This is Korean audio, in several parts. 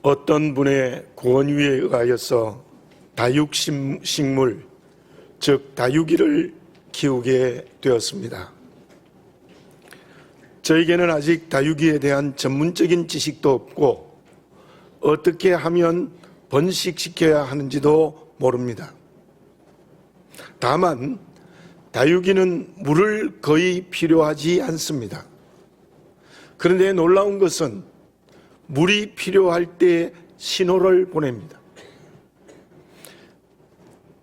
어떤 분의 권유에 의하여서 다육식물, 즉 다육이를 키우게 되었습니다. 저에게는 아직 다육이에 대한 전문적인 지식도 없고 어떻게 하면 번식시켜야 하는지도 모릅니다. 다만 다육이는 물을 거의 필요하지 않습니다. 그런데 놀라운 것은 물이 필요할 때 신호를 보냅니다.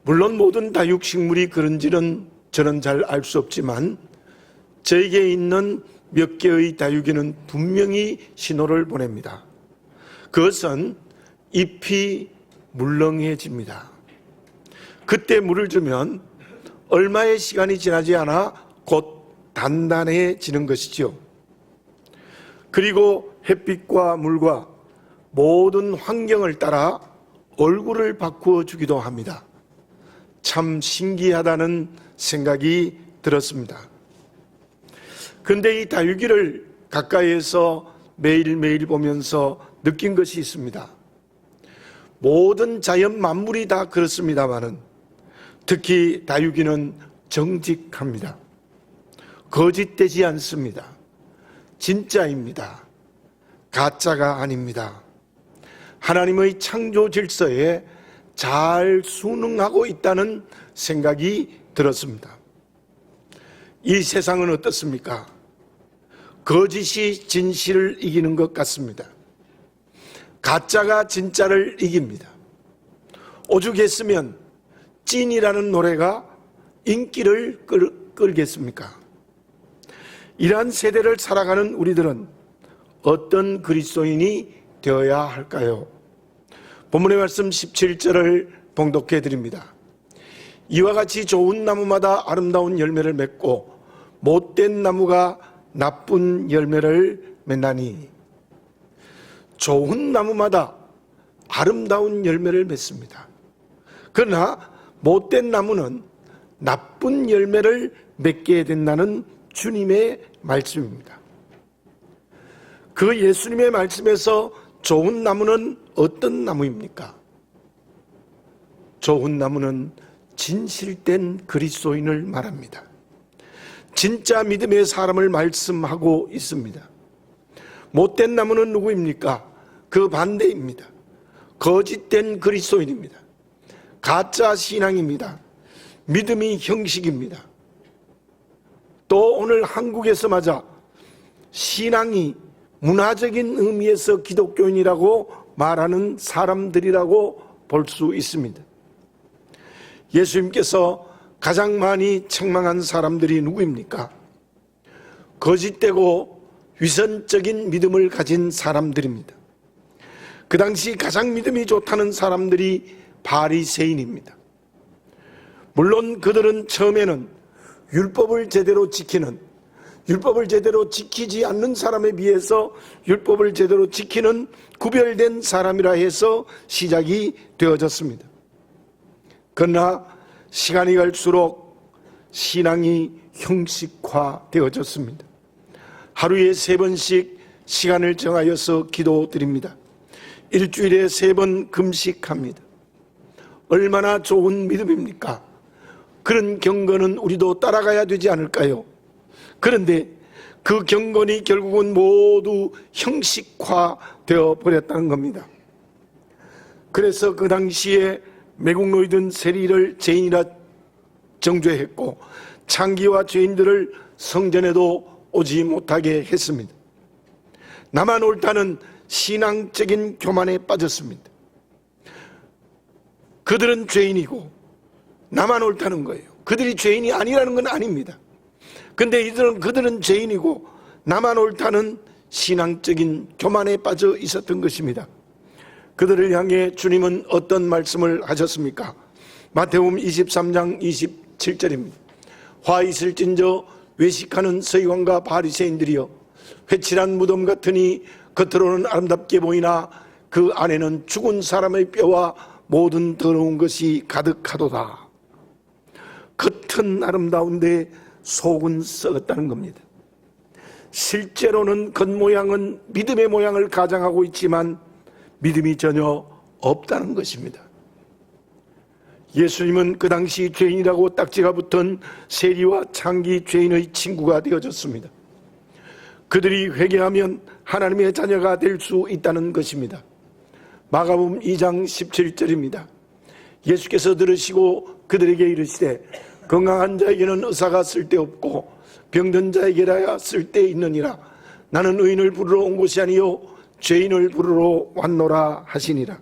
물론 모든 다육식물이 그런지는 저는 잘 알 수 없지만 저에게 있는 몇 개의 다육이는 분명히 신호를 보냅니다. 그것은 잎이 물렁해집니다. 그때 물을 주면 얼마의 시간이 지나지 않아 곧 단단해지는 것이죠. 그리고 햇빛과 물과 모든 환경을 따라 얼굴을 바꾸어 주기도 합니다. 참 신기하다는 생각이 들었습니다. 그런데 이 다육이를 가까이에서 매일매일 보면서 느낀 것이 있습니다. 모든 자연 만물이 다 그렇습니다마는 특히 다육이는 정직합니다. 거짓되지 않습니다. 진짜입니다. 가짜가 아닙니다. 하나님의 창조 질서에 잘 순응하고 있다는 생각이 들었습니다. 이 세상은 어떻습니까? 거짓이 진실을 이기는 것 같습니다. 가짜가 진짜를 이깁니다. 오죽했으면 찐이라는 노래가 인기를 끌겠습니까? 이러한 세대를 살아가는 우리들은 어떤 그리스도인이 되어야 할까요? 본문의 말씀 17절을 봉독해 드립니다. 이와 같이 좋은 나무마다 아름다운 열매를 맺고 못된 나무가 나쁜 열매를 맺나니. 좋은 나무마다 아름다운 열매를 맺습니다. 그러나 못된 나무는 나쁜 열매를 맺게 된다는 주님의 말씀입니다. 그 예수님의 말씀에서 좋은 나무는 어떤 나무입니까? 좋은 나무는 진실된 그리스도인을 말합니다. 진짜 믿음의 사람을 말씀하고 있습니다. 못된 나무는 누구입니까? 그 반대입니다. 거짓된 그리스도인입니다. 가짜 신앙입니다. 믿음이 형식입니다. 또 오늘 한국에서마저 신앙이 문화적인 의미에서 기독교인이라고 말하는 사람들이라고 볼 수 있습니다. 예수님께서 가장 많이 책망한 사람들이 누구입니까? 거짓되고 위선적인 믿음을 가진 사람들입니다. 그 당시 가장 믿음이 좋다는 사람들이 바리새인입니다. 물론 그들은 처음에는 율법을 제대로 지키지 않는 사람에 비해서 율법을 제대로 지키는 구별된 사람이라 해서 시작이 되어졌습니다. 그러나 시간이 갈수록 신앙이 형식화되어졌습니다. 하루에 3번씩 시간을 정하여서 기도드립니다. 일주일에 3번 금식합니다. 얼마나 좋은 믿음입니까? 그런 경건은 우리도 따라가야 되지 않을까요? 그런데 그 경건이 결국은 모두 형식화되어 버렸다는 겁니다. 그래서 그 당시에 매국노이든 세리를 죄인이라 정죄했고 창기와 죄인들을 성전에도 오지 못하게 했습니다. 나만 옳다는 신앙적인 교만에 빠졌습니다. 그들은 죄인이고 나만 옳다는 거예요. 그들이 죄인이 아니라는 건 아닙니다. 근데 그들은 죄인이고 나만 옳다는 신앙적인 교만에 빠져 있었던 것입니다. 그들을 향해 주님은 어떤 말씀을 하셨습니까? 마태복음 23장 27절입니다. 화 있을진저 외식하는 서기관과 바리새인들이여, 회칠한 무덤 같으니 겉으로는 아름답게 보이나 그 안에는 죽은 사람의 뼈와 모든 더러운 것이 가득하도다. 겉은 아름다운데 속은 썩었다는 겁니다. 실제로는 겉모양은 믿음의 모양을 가장하고 있지만 믿음이 전혀 없다는 것입니다. 예수님은 그 당시 죄인이라고 딱지가 붙은 세리와 창기 죄인의 친구가 되어졌습니다. 그들이 회개하면 하나님의 자녀가 될 수 있다는 것입니다. 마가복음 2장 17절입니다. 예수께서 들으시고 그들에게 이르시되 건강한 자에게는 의사가 쓸데없고 병든 자에게라야 쓸데있느니라. 나는 의인을 부르러 온 것이 아니요 죄인을 부르러 왔노라 하시니라.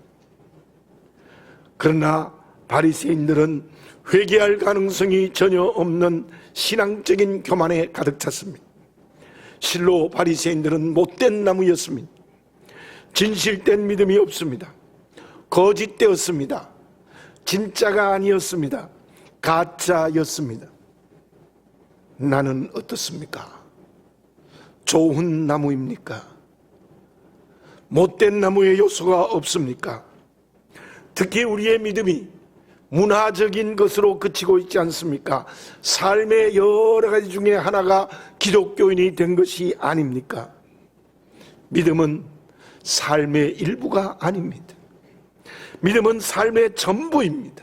그러나 바리새인들은 회개할 가능성이 전혀 없는 신앙적인 교만에 가득 찼습니다. 실로 바리새인들은 못된 나무였습니다. 진실된 믿음이 없습니다. 거짓되었습니다. 진짜가 아니었습니다. 가짜였습니다. 나는 어떻습니까? 좋은 나무입니까? 못된 나무의 요소가 없습니까? 특히 우리의 믿음이 문화적인 것으로 그치고 있지 않습니까? 삶의 여러 가지 중에 하나가 기독교인이 된 것이 아닙니까? 믿음은 삶의 일부가 아닙니다. 믿음은 삶의 전부입니다.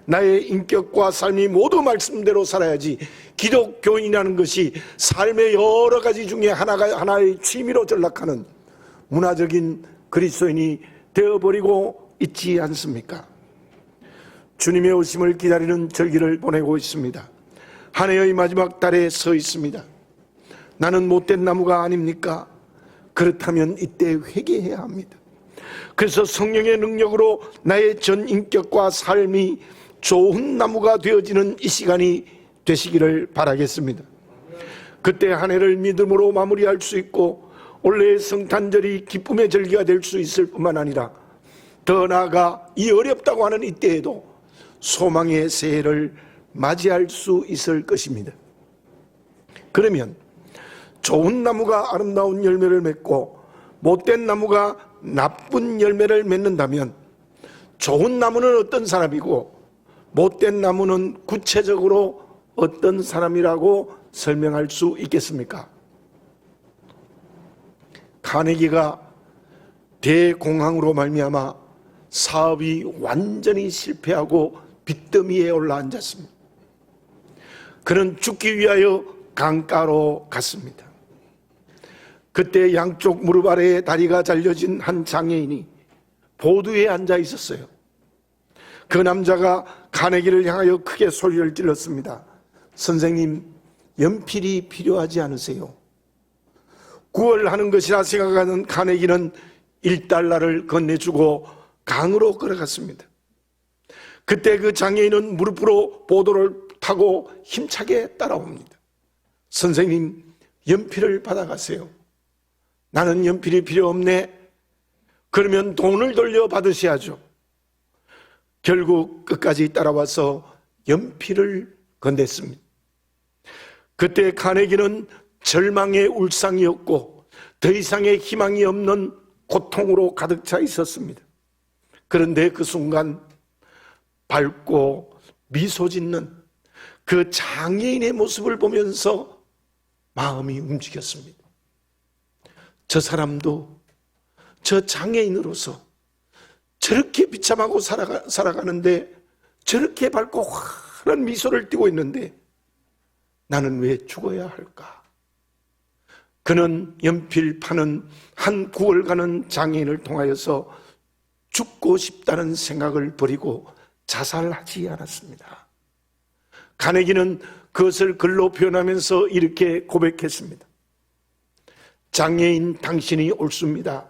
나의 인격과 삶이 모두 말씀대로 살아야지 기독교인이라는 것이 삶의 여러 가지 중에 하나의 취미로 전락하는 문화적인 그리스도인이 되어버리고 있지 않습니까? 주님의 오심을 기다리는 절기를 보내고 있습니다. 한 해의 마지막 달에 서 있습니다. 나는 못된 나무가 아닙니까? 그렇다면 이때 회개해야 합니다. 그래서 성령의 능력으로 나의 전 인격과 삶이 좋은 나무가 되어지는 이 시간이 되시기를 바라겠습니다. 그때 한 해를 믿음으로 마무리할 수 있고 올해의 성탄절이 기쁨의 절기가 될 수 있을 뿐만 아니라 더 나아가 이 어렵다고 하는 이때에도 소망의 새해를 맞이할 수 있을 것입니다. 그러면 좋은 나무가 아름다운 열매를 맺고 못된 나무가 나쁜 열매를 맺는다면 좋은 나무는 어떤 사람이고 못된 나무는 구체적으로 어떤 사람이라고 설명할 수 있겠습니까? 카네기가 대공황으로 말미암아 사업이 완전히 실패하고 빚더미에 올라앉았습니다. 그는 죽기 위하여 강가로 갔습니다. 그때 양쪽 무릎 아래에 다리가 잘려진 한 장애인이 보두에 앉아 있었어요. 그 남자가 카네기를 향하여 크게 소리를 질렀습니다. 선생님, 연필이 필요하지 않으세요? 구걸하는 것이라 생각하는 카네기는 $1를 건네주고 강으로 걸어갔습니다. 그때 그 장애인은 무릎으로 보도를 타고 힘차게 따라옵니다. 선생님, 연필을 받아가세요. 나는 연필이 필요 없네. 그러면 돈을 돌려 받으셔야죠. 결국 끝까지 따라와서 연필을 건넸습니다. 그때 카네기는 절망의 울상이었고 더 이상의 희망이 없는 고통으로 가득 차 있었습니다. 그런데 그 순간 밝고 미소 짓는 그 장애인의 모습을 보면서 마음이 움직였습니다. 저 사람도 저 장애인으로서 저렇게 비참하고 살아가는데 저렇게 밝고 환한 미소를 띠고 있는데 나는 왜 죽어야 할까? 그는 연필 파는 한 구월 가는 장애인을 통하여서 죽고 싶다는 생각을 버리고 자살하지 않았습니다. 카네기는 그것을 글로 표현하면서 이렇게 고백했습니다. 장애인, 당신이 옳습니다.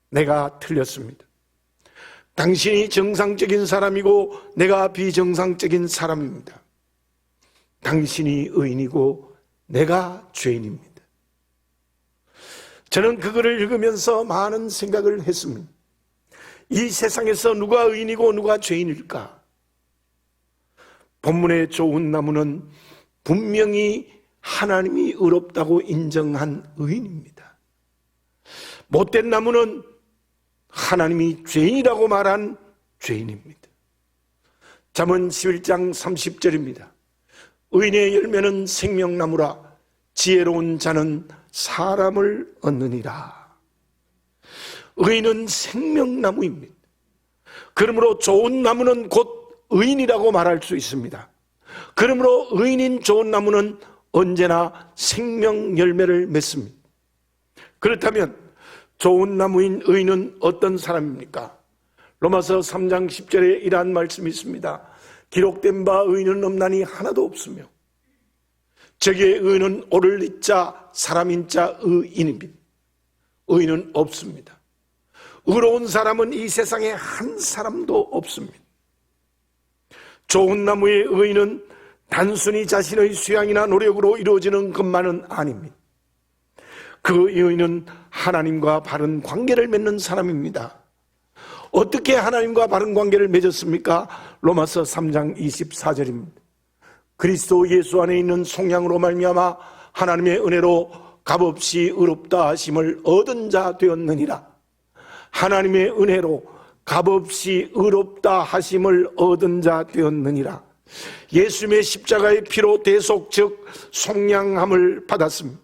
내가 틀렸습니다. 당신이 정상적인 사람이고 내가 비정상적인 사람입니다. 당신이 의인이고 내가 죄인입니다. 저는 그 글을 읽으면서 많은 생각을 했습니다. 이 세상에서 누가 의인이고 누가 죄인일까? 본문의 좋은 나무는 분명히 하나님이 의롭다고 인정한 의인입니다. 못된 나무는 하나님이 죄인이라고 말한 죄인입니다. 잠언 11장 30절입니다. 의인의 열매는 생명나무라 지혜로운 자는 사람을 얻느니라. 의인은 생명나무입니다. 그러므로 좋은 나무는 곧 의인이라고 말할 수 있습니다. 그러므로 의인인 좋은 나무는 언제나 생명 열매를 맺습니다. 그렇다면 좋은 나무인 의인은 어떤 사람입니까? 로마서 3장 10절에 이러한 말씀이 있습니다. 기록된 바 의인은 없나니 하나도 없으며 저기에 의인은 오를 이자 사람인 자 의인입니다. 의인은 없습니다. 의로운 사람은 이 세상에 한 사람도 없습니다. 좋은 나무의 의인은 단순히 자신의 수양이나 노력으로 이루어지는 것만은 아닙니다. 그 의인은 하나님과 바른 관계를 맺는 사람입니다. 어떻게 하나님과 바른 관계를 맺었습니까? 로마서 3장 24절입니다. 그리스도 예수 안에 있는 속량으로 말미암아 하나님의 은혜로 값없이 의롭다 하심을 얻은 자 되었느니라. 하나님의 은혜로 값없이 의롭다 하심을 얻은 자 되었느니라. 예수님의 십자가의 피로 대속 즉 속량함을 받았습니다.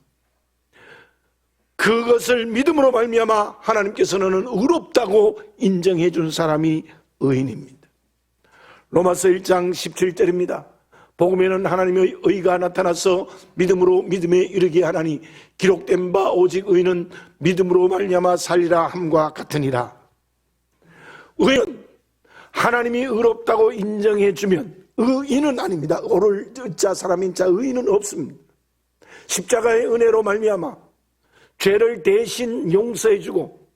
그것을 믿음으로 말미암아 하나님께서는 의롭다고 인정해 준 사람이 의인입니다. 로마서 1장 17절입니다. 복음에는 하나님의 의가 나타나서 믿음으로 믿음에 이르게 하나니 기록된 바 오직 의인은 믿음으로 말미암아 살리라 함과 같으니라. 의인은 하나님이 의롭다고 인정해 주면 의인은 아닙니다. 오를 자 사람인 자 의인은 없습니다. 십자가의 은혜로 말미암아 죄를 대신 용서해 주고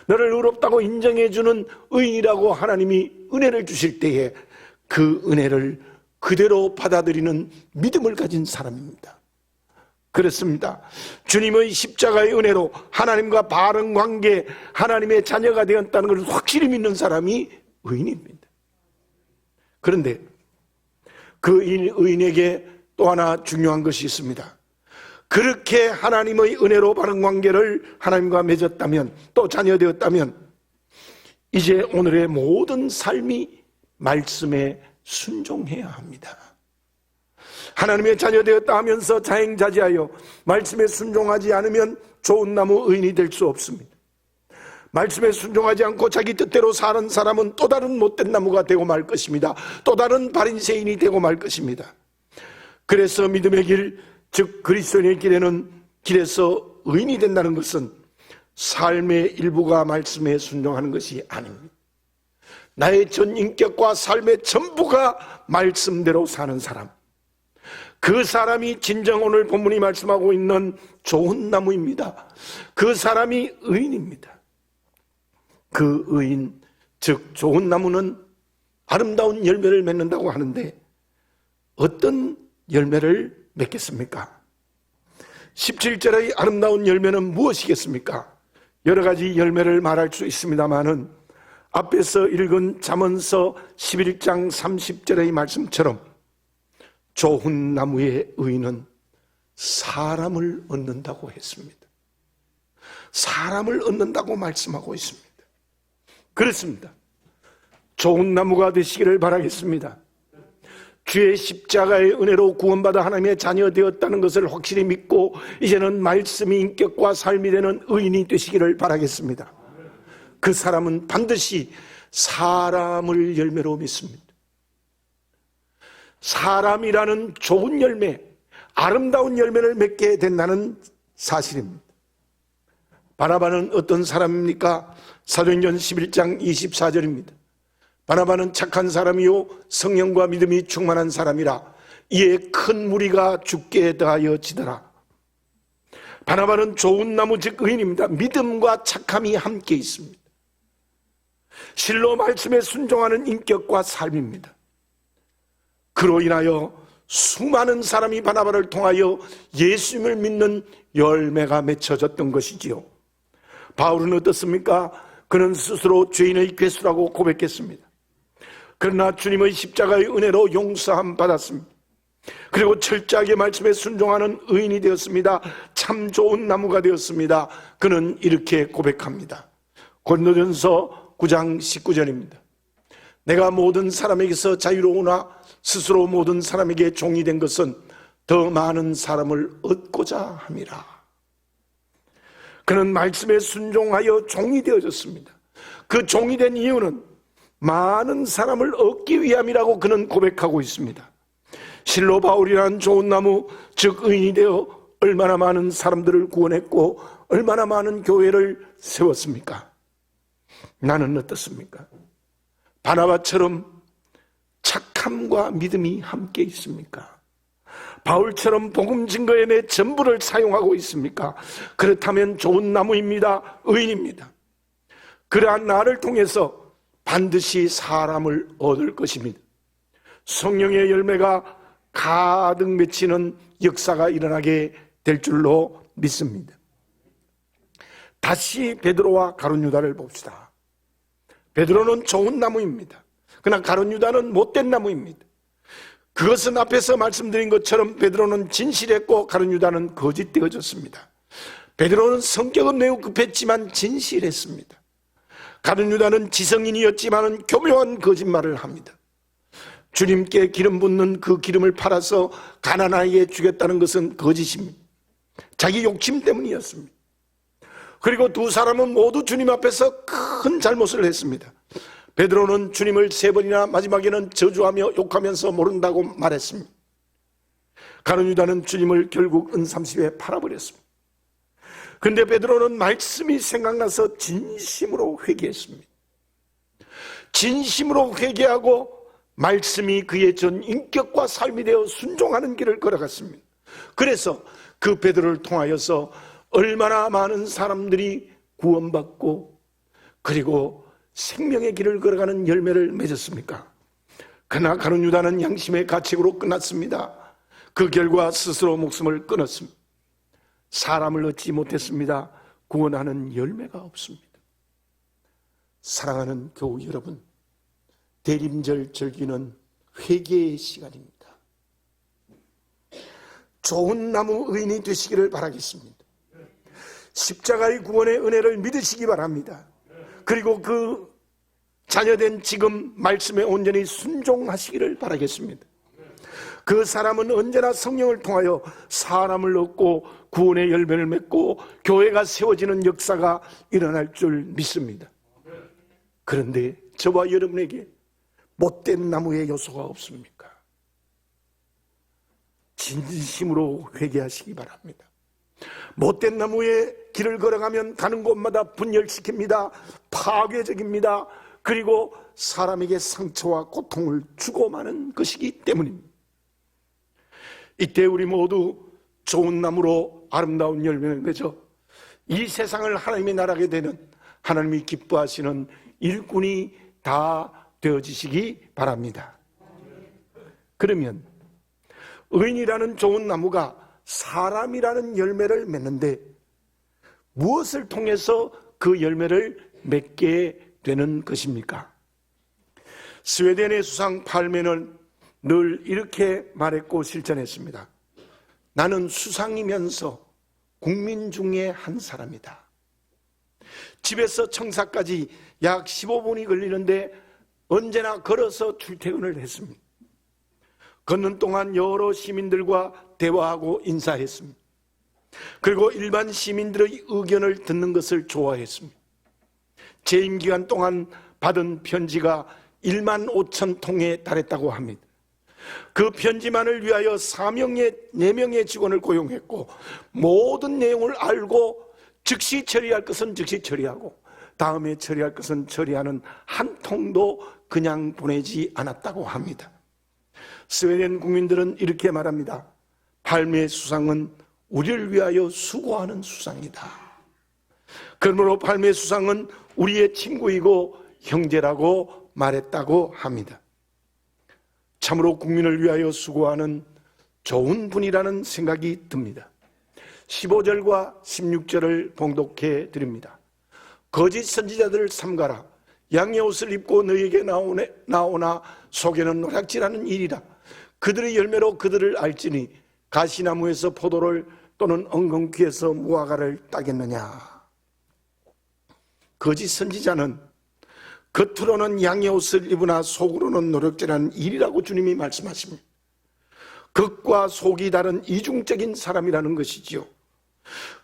너를 의롭다고 인정해 주는 의인이라고 하나님이 은혜를 주실 때에 그 은혜를 그대로 받아들이는 믿음을 가진 사람입니다. 그렇습니다. 주님의 십자가의 은혜로 하나님과 바른 관계, 하나님의 자녀가 되었다는 것을 확실히 믿는 사람이 의인입니다. 그런데 그 의인에게 또 하나 중요한 것이 있습니다. 그렇게 하나님의 은혜로 바른 관계를 하나님과 맺었다면, 또 자녀되었다면 이제 오늘의 모든 삶이 말씀에 순종해야 합니다. 하나님의 자녀되었다 하면서 자행자제하여 말씀에 순종하지 않으면 좋은 나무 의인이 될 수 없습니다. 말씀에 순종하지 않고 자기 뜻대로 사는 사람은 또 다른 못된 나무가 되고 말 것입니다. 또 다른 바리새인이 되고 말 것입니다. 그래서 믿음의 길, 즉 그리스도인의 길에서 의인이 된다는 것은 삶의 일부가 말씀에 순종하는 것이 아닙니다. 나의 전 인격과 삶의 전부가 말씀대로 사는 사람, 그 사람이 진정 오늘 본문이 말씀하고 있는 좋은 나무입니다. 그 사람이 의인입니다. 그 의인, 즉 좋은 나무는 아름다운 열매를 맺는다고 하는데 어떤 열매를 맺겠습니까? 17절의 아름다운 열매는 무엇이겠습니까? 여러 가지 열매를 말할 수 있습니다마는 앞에서 읽은 잠언서 11장 30절의 말씀처럼 좋은 나무의 의인은 사람을 얻는다고 했습니다. 사람을 얻는다고 말씀하고 있습니다. 그렇습니다. 좋은 나무가 되시기를 바라겠습니다. 주의 십자가의 은혜로 구원받아 하나님의 자녀 되었다는 것을 확실히 믿고 이제는 말씀이 인격과 삶이 되는 의인이 되시기를 바라겠습니다. 그 사람은 반드시 사람을 열매로 믿습니다. 사람이라는 좋은 열매, 아름다운 열매를 맺게 된다는 사실입니다. 바나바는 어떤 사람입니까? 사도행전 11장 24절입니다. 바나바는 착한 사람이요 성령과 믿음이 충만한 사람이라 이에 큰 무리가 죽게 대하여 지더라. 바나바는 좋은 나무 즉 의인입니다. 믿음과 착함이 함께 있습니다. 실로 말씀에 순종하는 인격과 삶입니다. 그로 인하여 수많은 사람이 바나바를 통하여 예수님을 믿는 열매가 맺혀졌던 것이지요. 바울은 어떻습니까? 그는 스스로 죄인의 괴수라고 고백했습니다. 그러나 주님의 십자가의 은혜로 용서함 받았습니다. 그리고 철저하게 말씀에 순종하는 의인이 되었습니다. 참 좋은 나무가 되었습니다. 그는 이렇게 고백합니다. 고린도전서 9장 19절입니다. 내가 모든 사람에게서 자유로우나 스스로 모든 사람에게 종이 된 것은 더 많은 사람을 얻고자 함이라. 그는 말씀에 순종하여 종이 되어졌습니다. 그 종이 된 이유는 많은 사람을 얻기 위함이라고 그는 고백하고 있습니다. 실로 바울이란 좋은 나무, 즉 의인이 되어 얼마나 많은 사람들을 구원했고 얼마나 많은 교회를 세웠습니까? 나는 어떻습니까? 바나바처럼 착함과 믿음이 함께 있습니까? 바울처럼 복음 증거에 내 전부를 사용하고 있습니까? 그렇다면 좋은 나무입니다. 의인입니다. 그러한 나를 통해서 반드시 사람을 얻을 것입니다. 성령의 열매가 가득 맺히는 역사가 일어나게 될 줄로 믿습니다. 다시 베드로와 가룟 유다를 봅시다. 베드로는 좋은 나무입니다. 그러나 가룟 유다는 못된 나무입니다. 그것은 앞에서 말씀드린 것처럼 베드로는 진실했고 가룟 유다는 거짓되어졌습니다. 베드로는 성격은 매우 급했지만 진실했습니다. 가룟 유다는 지성인이었지만 교묘한 거짓말을 합니다. 주님께 기름 붓는 그 기름을 팔아서 가난하게 주겠다는 것은 거짓입니다. 자기 욕심 때문이었습니다. 그리고 두 사람은 모두 주님 앞에서 큰 잘못을 했습니다. 베드로는 주님을 3번이나 마지막에는 저주하며 욕하면서 모른다고 말했습니다. 가룟 유다는 주님을 결국 은30에 팔아버렸습니다. 그런데 베드로는 말씀이 생각나서 진심으로 회개했습니다. 진심으로 회개하고 말씀이 그의 전 인격과 삶이 되어 순종하는 길을 걸어갔습니다. 그래서 그 베드로를 통하여서 얼마나 많은 사람들이 구원받고 그리고 생명의 길을 걸어가는 열매를 맺었습니까? 그러나 가룟 유다는 양심의 가책으로 끝났습니다. 그 결과 스스로 목숨을 끊었습니다. 사람을 얻지 못했습니다. 구원하는 열매가 없습니다. 사랑하는 교우 여러분, 대림절 절기는 회개의 시간입니다. 좋은 나무 의인이 되시기를 바라겠습니다. 십자가의 구원의 은혜를 믿으시기 바랍니다. 그리고 그 자녀된 지금 말씀에 온전히 순종하시기를 바라겠습니다. 그 사람은 언제나 성령을 통하여 사람을 얻고 구원의 열매를 맺고 교회가 세워지는 역사가 일어날 줄 믿습니다. 그런데 저와 여러분에게 못된 나무의 요소가 없습니까? 진심으로 회개하시기 바랍니다. 못된 나무의 길을 걸어가면 가는 곳마다 분열시킵니다. 파괴적입니다. 그리고 사람에게 상처와 고통을 주고 마는 것이기 때문입니다. 이때 우리 모두 좋은 나무로 아름다운 열매를 맺어 이 세상을 하나님의 나라게 되는 하나님이 기뻐하시는 일꾼이 다 되어지시기 바랍니다. 그러면 의인이라는 좋은 나무가 사람이라는 열매를 맺는데 무엇을 통해서 그 열매를 맺게 되는 것입니까? 스웨덴의 수상 팔메는 늘 이렇게 말했고 실천했습니다. 나는 수상이면서 국민 중에 한 사람이다. 집에서 청사까지 약 15분이 걸리는데 언제나 걸어서 출퇴근을 했습니다. 걷는 동안 여러 시민들과 대화하고 인사했습니다. 그리고 일반 시민들의 의견을 듣는 것을 좋아했습니다. 재임 기간 동안 받은 편지가 1만 5천 통에 달했다고 합니다. 그 편지만을 위하여 4명의 직원을 고용했고 모든 내용을 알고 즉시 처리할 것은 즉시 처리하고 다음에 처리할 것은 처리하는 한 통도 그냥 보내지 않았다고 합니다. 스웨덴 국민들은 이렇게 말합니다. 팔메 수상은 우리를 위하여 수고하는 수상이다. 그러므로 팔메 수상은 우리의 친구이고 형제라고 말했다고 합니다. 참으로 국민을 위하여 수고하는 좋은 분이라는 생각이 듭니다. 15절과 16절을 봉독해 드립니다. 거짓 선지자들을 삼가라. 양의 옷을 입고 너희에게 나오나 속에는 노략질하는 일이라. 그들의 열매로 그들을 알지니 가시나무에서 포도를 또는 엉겅퀴에서 무화과를 따겠느냐. 거짓 선지자는 겉으로는 양의 옷을 입으나 속으로는 노략질하는 일이라고 주님이 말씀하십니다. 겉과 속이 다른 이중적인 사람이라는 것이지요.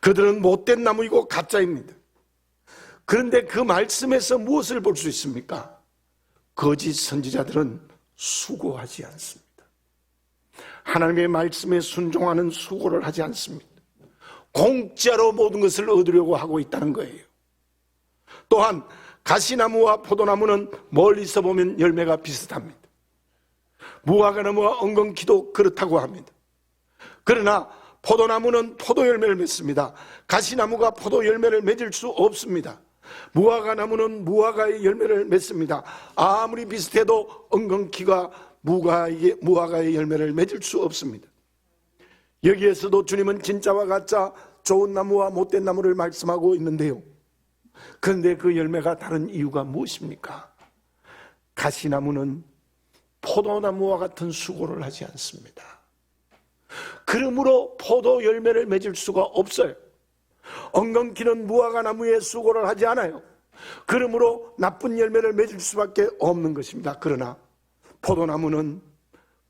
그들은 못된 나무이고 가짜입니다. 그런데 그 말씀에서 무엇을 볼 수 있습니까? 거짓 선지자들은 수고하지 않습니다. 하나님의 말씀에 순종하는 수고를 하지 않습니다. 공짜로 모든 것을 얻으려고 하고 있다는 거예요. 또한 가시나무와 포도나무는 멀리서 보면 열매가 비슷합니다. 무화과나무와 엉겅퀴도 그렇다고 합니다. 그러나 포도나무는 포도 열매를 맺습니다. 가시나무가 포도 열매를 맺을 수 없습니다. 무화과나무는 무화과의 열매를 맺습니다. 아무리 비슷해도 엉겅퀴가 무화과의 열매를 맺을 수 없습니다. 여기에서도 주님은 진짜와 가짜, 좋은 나무와 못된 나무를 말씀하고 있는데요. 그런데 그 열매가 다른 이유가 무엇입니까? 가시나무는 포도나무와 같은 수고를 하지 않습니다. 그러므로 포도 열매를 맺을 수가 없어요. 엉겅퀴는 무화과나무에 수고를 하지 않아요. 그러므로 나쁜 열매를 맺을 수밖에 없는 것입니다. 그러나 포도나무는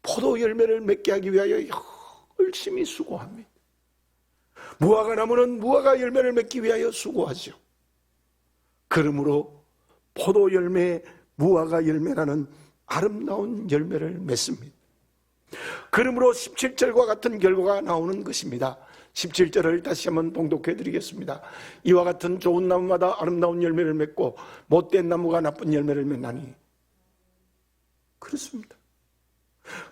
포도 열매를 맺게 하기 위하여 열심히 수고합니다. 무화과나무는 무화과 열매를 맺기 위하여 수고하죠. 그러므로 포도 열매, 무화과 열매라는 아름다운 열매를 맺습니다. 그러므로 17절과 같은 결과가 나오는 것입니다. 17절을 다시 한번 봉독해 드리겠습니다. 이와 같은 좋은 나무마다 아름다운 열매를 맺고 못된 나무가 나쁜 열매를 맺나니. 그렇습니다.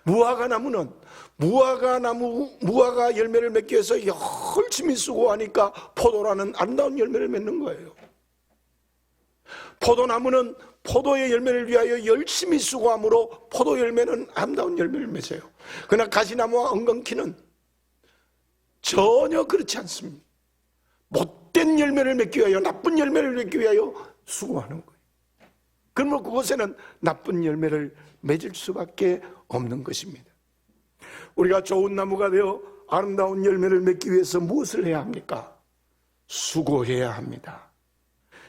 무화과나무는 무화과 열매를 맺기 위해서 열심히 수고하니까 포도라는 아름다운 열매를 맺는 거예요. 포도나무는 포도의 열매를 위하여 열심히 수고함으로 포도 열매는 아름다운 열매를 맺어요. 그러나 가시나무와 엉겅퀴는 전혀 그렇지 않습니다. 못된 열매를 맺기 위하여, 나쁜 열매를 맺기 위하여 수고하는 거예요. 그러므로 그곳에는 나쁜 열매를 맺을 수밖에 없는 것입니다. 우리가 좋은 나무가 되어 아름다운 열매를 맺기 위해서 무엇을 해야 합니까? 수고해야 합니다.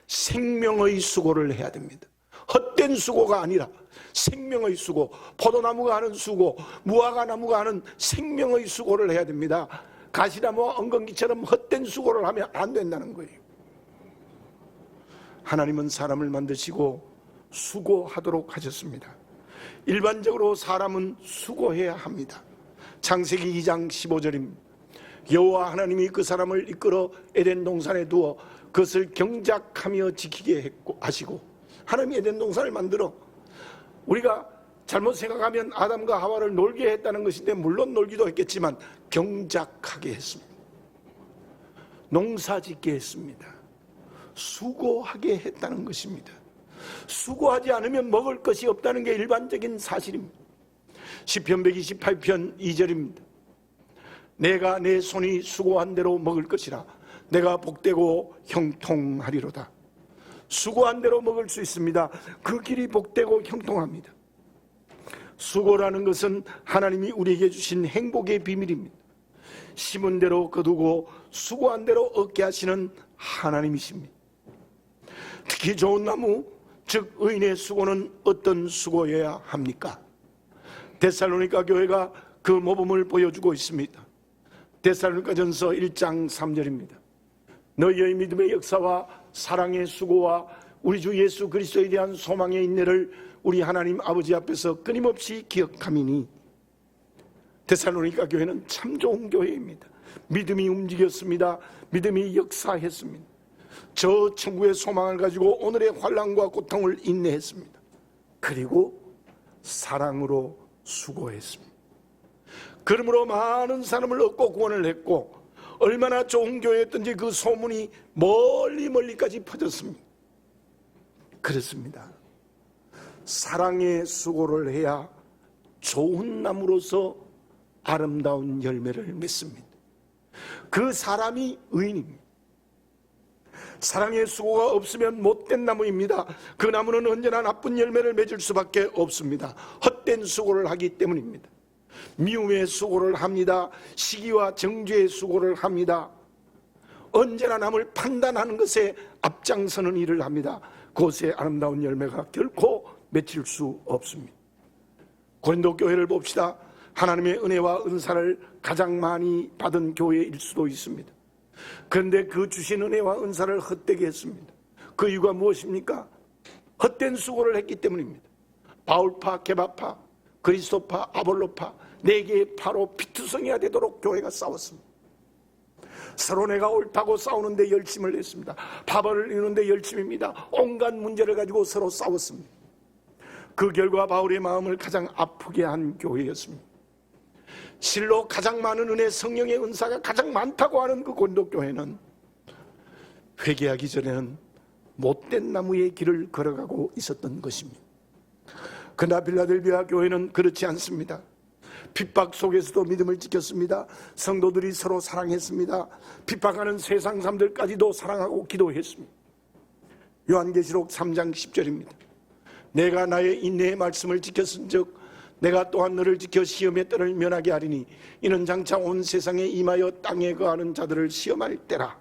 생명의 수고를 해야 됩니다. 헛된 수고가 아니라 생명의 수고, 포도나무가 하는 수고, 무화과나무가 하는 생명의 수고를 해야 됩니다. 가시나무와 엉겅퀴처럼 헛된 수고를 하면 안 된다는 거예요. 하나님은 사람을 만드시고 수고하도록 하셨습니다. 일반적으로 사람은 수고해야 합니다. 창세기 2장 15절입니다. 여호와 하나님이 그 사람을 이끌어 에덴 동산에 두어 그것을 경작하며 지키게 하시고, 하나님이 에덴 동산을 만들어 우리가 잘못 생각하면 아담과 하와를 놀게 했다는 것인데, 물론 놀기도 했겠지만 경작하게 했습니다. 농사짓게 했습니다. 수고하게 했다는 것입니다. 수고하지 않으면 먹을 것이 없다는 게 일반적인 사실입니다. 시편 128편 2절입니다. 내가 내 손이 수고한 대로 먹을 것이라. 내가 복되고 형통하리로다. 수고한 대로 먹을 수 있습니다. 그 길이 복되고 형통합니다. 수고라는 것은 하나님이 우리에게 주신 행복의 비밀입니다. 심은 대로 거두고 수고한 대로 얻게 하시는 하나님이십니다. 특히 좋은 나무, 즉 의인의 수고는 어떤 수고여야 합니까? 데살로니가 교회가 그 모범을 보여주고 있습니다. 데살로니가전서 1장 3절입니다. 너희의 믿음의 역사와 사랑의 수고와 우리 주 예수 그리스도에 대한 소망의 인내를 우리 하나님 아버지 앞에서 끊임없이 기억함이니. 데살로니가 교회는 참 좋은 교회입니다. 믿음이 움직였습니다. 믿음이 역사했습니다. 저 천국의 소망을 가지고 오늘의 환난과 고통을 인내했습니다. 그리고 사랑으로 수고했습니다. 그러므로 많은 사람을 얻고 구원을 했고, 얼마나 좋은 교회였던지 그 소문이 멀리까지 퍼졌습니다. 그렇습니다. 사랑의 수고를 해야 좋은 나무로서 아름다운 열매를 맺습니다. 그 사람이 의인입니다. 사랑의 수고가 없으면 못된 나무입니다. 그 나무는 언제나 나쁜 열매를 맺을 수밖에 없습니다. 헛된 수고를 하기 때문입니다. 미움의 수고를 합니다. 시기와 정죄의 수고를 합니다. 언제나 남을 판단하는 것에 앞장서는 일을 합니다. 그것의 아름다운 열매가 결코 맺힐 수 없습니다. 고린도 교회를 봅시다. 하나님의 은혜와 은사를 가장 많이 받은 교회일 수도 있습니다. 그런데 그 주신 은혜와 은사를 헛되게 했습니다. 그 이유가 무엇입니까? 헛된 수고를 했기 때문입니다. 바울파, 게바파, 그리스도파, 아볼로파, 네 개의 파로 피투성이가 되도록 교회가 싸웠습니다. 서로 내가 옳다고 싸우는데 열심을 냈습니다. 바벌을 이루는데 열심입니다. 온갖 문제를 가지고 서로 싸웠습니다. 그 결과 바울의 마음을 가장 아프게 한 교회였습니다. 실로 가장 많은 은혜, 성령의 은사가 가장 많다고 하는 그 고린도 교회는 회개하기 전에는 못된 나무의 길을 걸어가고 있었던 것입니다. 그러나 빌라델비아 교회는 그렇지 않습니다. 핍박 속에서도 믿음을 지켰습니다. 성도들이 서로 사랑했습니다. 핍박하는 세상 사람들까지도 사랑하고 기도했습니다. 요한계시록 3장 10절입니다. 내가 나의 인내의 말씀을 지켰은즉 내가 또한 너를 지켜 시험의 때를 면하게 하리니 이는 장차 온 세상에 임하여 땅에 거하는 자들을 시험할 때라.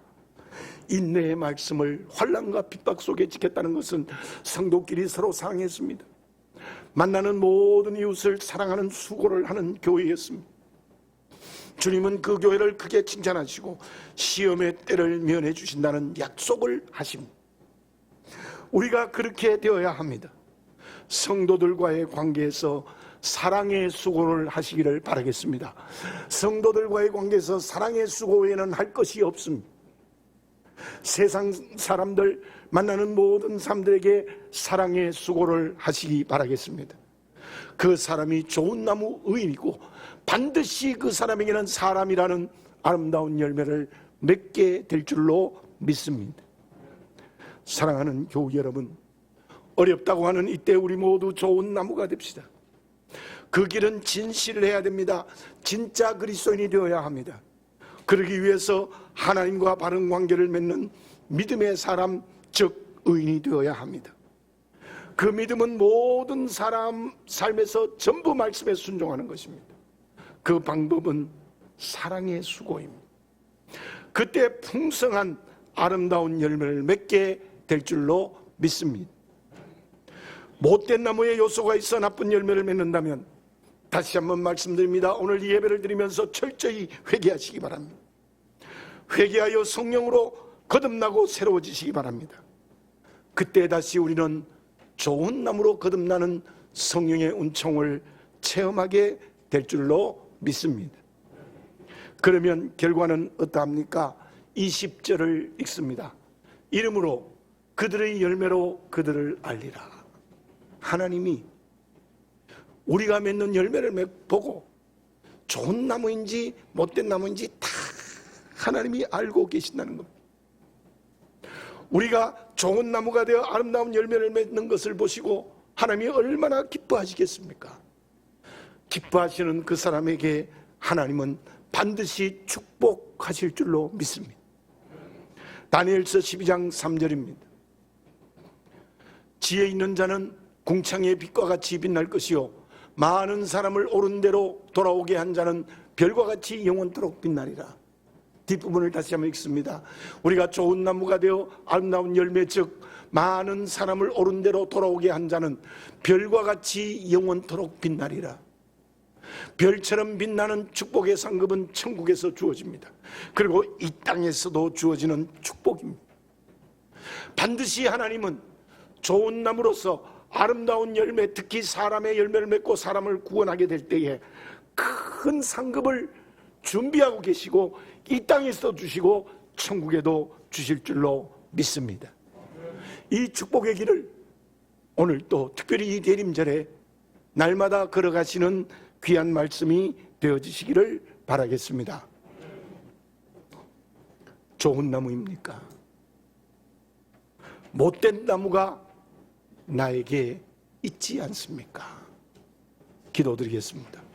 인내의 말씀을 환난과 핍박 속에 지켰다는 것은 성도끼리 서로 사랑했습니다. 만나는 모든 이웃을 사랑하는 수고를 하는 교회였습니다. 주님은 그 교회를 크게 칭찬하시고 시험의 때를 면해 주신다는 약속을 하십니다. 우리가 그렇게 되어야 합니다. 성도들과의 관계에서 사랑의 수고를 하시기를 바라겠습니다. 성도들과의 관계에서 사랑의 수고 외에는 할 것이 없습니다. 세상 사람들, 만나는 모든 사람들에게 사랑의 수고를 하시기 바라겠습니다. 그 사람이 좋은 나무 의인이고 반드시 그 사람에게는 사람이라는 아름다운 열매를 맺게 될 줄로 믿습니다. 사랑하는 교우 여러분, 어렵다고 하는 이때 우리 모두 좋은 나무가 됩시다. 그 길은 진실을 해야 됩니다. 진짜 그리스도인이 되어야 합니다. 그러기 위해서 하나님과 바른 관계를 맺는 믿음의 사람, 즉 의인이 되어야 합니다. 그 믿음은 모든 사람 삶에서 전부 말씀에 순종하는 것입니다. 그 방법은 사랑의 수고입니다. 그때 풍성한 아름다운 열매를 맺게 될 줄로 믿습니다. 못된 나무에 요소가 있어 나쁜 열매를 맺는다면 다시 한번 말씀드립니다. 오늘 이 예배를 드리면서 철저히 회개하시기 바랍니다. 회개하여 성령으로 거듭나고 새로워지시기 바랍니다. 그때 다시 우리는 좋은 나무로 거듭나는 성령의 은총을 체험하게 될 줄로 믿습니다. 그러면 결과는 어떠합니까? 20절을 읽습니다. 이름으로 그들의 열매로 그들을 알리라. 하나님이 우리가 맺는 열매를 보고 좋은 나무인지 못된 나무인지 다 하나님이 알고 계신다는 겁니다. 우리가 좋은 나무가 되어 아름다운 열매를 맺는 것을 보시고 하나님이 얼마나 기뻐하시겠습니까? 기뻐하시는 그 사람에게 하나님은 반드시 축복하실 줄로 믿습니다. 다니엘서 12장 3절입니다. 지혜 있는 자는 궁창의 빛과 같이 빛날 것이요 많은 사람을 옳은 대로 돌아오게 한 자는 별과 같이 영원토록 빛나리라. 뒷부분을 다시 한번 읽습니다. 우리가 좋은 나무가 되어 아름다운 열매, 즉 많은 사람을 옳은 대로 돌아오게 한 자는 별과 같이 영원토록 빛나리라. 별처럼 빛나는 축복의 상급은 천국에서 주어집니다. 그리고 이 땅에서도 주어지는 축복입니다. 반드시 하나님은 좋은 나무로서 아름다운 열매, 특히 사람의 열매를 맺고 사람을 구원하게 될 때에 큰 상급을 준비하고 계시고 이 땅에서도 주시고 천국에도 주실 줄로 믿습니다. 이 축복의 길을 오늘 또 특별히 이 대림절에 날마다 걸어가시는 귀한 말씀이 되어지시기를 바라겠습니다. 좋은 나무입니까? 못된 나무가 나에게 있지 않습니까? 기도드리겠습니다.